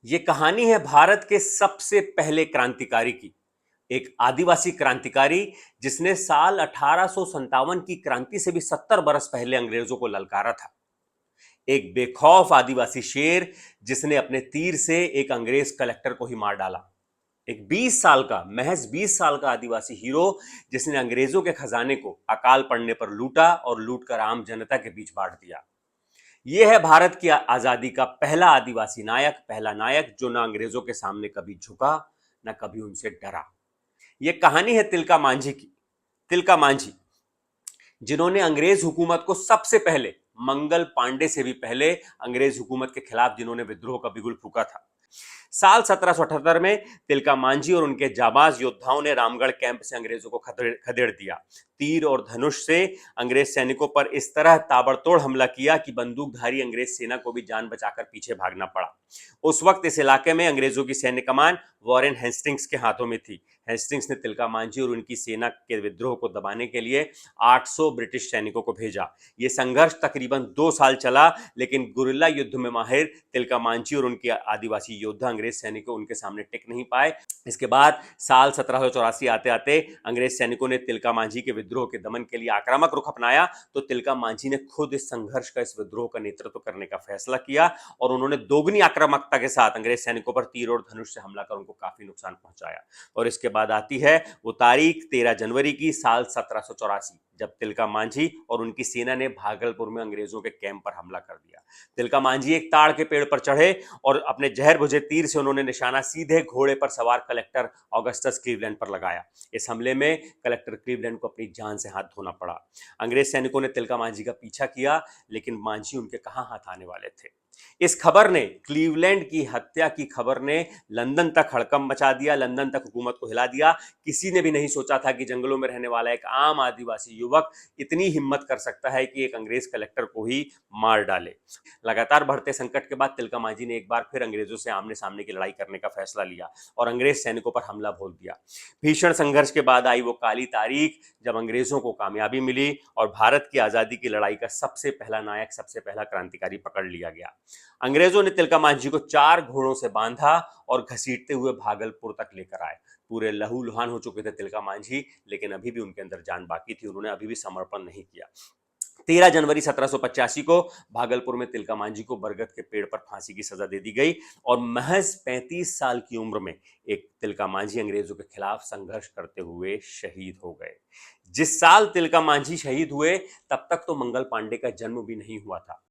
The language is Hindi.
ये कहानी है भारत के सबसे पहले क्रांतिकारी की। एक आदिवासी क्रांतिकारी जिसने साल 1857 की क्रांति से भी 70 बरस पहले अंग्रेजों को ललकारा था। एक बेखौफ आदिवासी शेर जिसने अपने तीर से एक अंग्रेज कलेक्टर को ही मार डाला। एक 20 साल का, महज 20 साल का आदिवासी हीरो जिसने अंग्रेजों के खजाने को अकाल पड़ने पर लूटा और लूटकर आम जनता के बीच बांट दिया। यह है भारत की आजादी का पहला आदिवासी नायक, पहला नायक जो ना अंग्रेजों के सामने कभी झुका, ना कभी उनसे डरा। यह कहानी है तिलका मांझी की। तिलका मांझी जिन्होंने अंग्रेज हुकूमत को सबसे पहले, मंगल पांडे से भी पहले, अंग्रेज हुकूमत के खिलाफ जिन्होंने विद्रोह का बिगुल फूका था। साल 1778 में तिलका मांझी और उनके जाबाज योद्धाओं ने रामगढ़ कैंप से अंग्रेजों को खदेड़ दिया। तीर और धनुष से अंग्रेज सैनिकों पर इस तरह ताबड़तोड़ हमला किया कि बंदूकधारी अंग्रेज सेना को भी जान बचाकर पीछे भागना पड़ा। उस वक्त इस इलाके में अंग्रेजों की सैन्य कमान वॉरेन हेस्टिंग्स के हाथों में थी। हेस्टिंग्स ने तिलका मांझी और उनकी सेना के विद्रोह को दबाने के लिए 800 ब्रिटिश सैनिकों को भेजा। यह संघर्ष तकरीबन 2 साल चला, लेकिन गुरिल्ला युद्ध में माहिर तिलका मांझी और उनके आदिवासी योद्धा अंग्रेज सैनिकों उनके सामने टिक नहीं पाए। इसके बाद साल 1784 आते आते अंग्रेज सैनिकों ने तिलका मांझी के विद्रोह के दमन के लिए आक्रामक रुख अपनाया, तो तिलका मांझी ने खुद इस संघर्ष का, इस विद्रोह का नेतृत्व करने का फैसला किया और उन्होंने दोगुनी आक्रामकता के साथ अंग्रेज सैनिकों पर तीर और धनुष से हमला कर उनको काफी नुकसान पहुंचाया। और इसके बाद आती है वो तारीख 13 जनवरी की साल 1784, जब तिलका मांझी और उनकी सेना ने भागलपुर में अंग्रेजों के कैंप पर हमला कर दिया। तिलका मांझी एक ताड़ के पेड़ पर चढ़े और अपने जहर बुझे तीर से उन्होंने निशाना सीधे घोड़े पर सवार कलेक्टर ऑगस्टस क्लीवलैंड पर लगाया। इस हमले में कलेक्टर क्लीवलैंड को अपनी जान से हाथ धोना पड़ा। अंग्रेज सैनिकों ने तिलका मांझी का पीछा किया, लेकिन मांझी उनके कहां हाथ आने वाले थे। इस खबर ने, क्लीवलैंड की हत्या की खबर ने लंदन तक हड़कंप मचा दिया, लंदन तक हुकूमत को हिला दिया। किसी ने भी नहीं सोचा था कि जंगलों में रहने वाला एक आम आदिवासी युवक इतनी हिम्मत कर सकता है कि एक अंग्रेज कलेक्टर को ही मार डाले। लगातार बढ़ते संकट के बाद तिलका मांझी ने एक बार फिर अंग्रेजों से आमने सामने की लड़ाई करने का फैसला लिया और अंग्रेज सैनिकों पर हमला बोल दिया। भीषण संघर्ष के बाद आई वो काली तारीख जब अंग्रेजों को कामयाबी मिली और भारत की आजादी की लड़ाई का सबसे पहला नायक, सबसे पहला क्रांतिकारी पकड़ लिया गया। अंग्रेजों ने तिलका मांझी को 4 घोड़ों से बांधा और घसीटते हुए भागलपुर तक लेकर आए। पूरे लहूलुहान हो चुके थे तिलका मांझी, लेकिन अभी भी उनके अंदर जान बाकी थी, उन्होंने अभी भी समर्पण नहीं किया। 13 जनवरी 1785 को भागलपुर में तिलका मांझी को बरगद के पेड़ पर फांसी की सजा दे दी गई और महज 35 साल की उम्र में एक तिलका मांझी अंग्रेजों के खिलाफ संघर्ष करते हुए शहीद हो गए। जिस साल तिलका मांझी शहीद हुए, तब तक तो मंगल पांडे का जन्म भी नहीं हुआ था।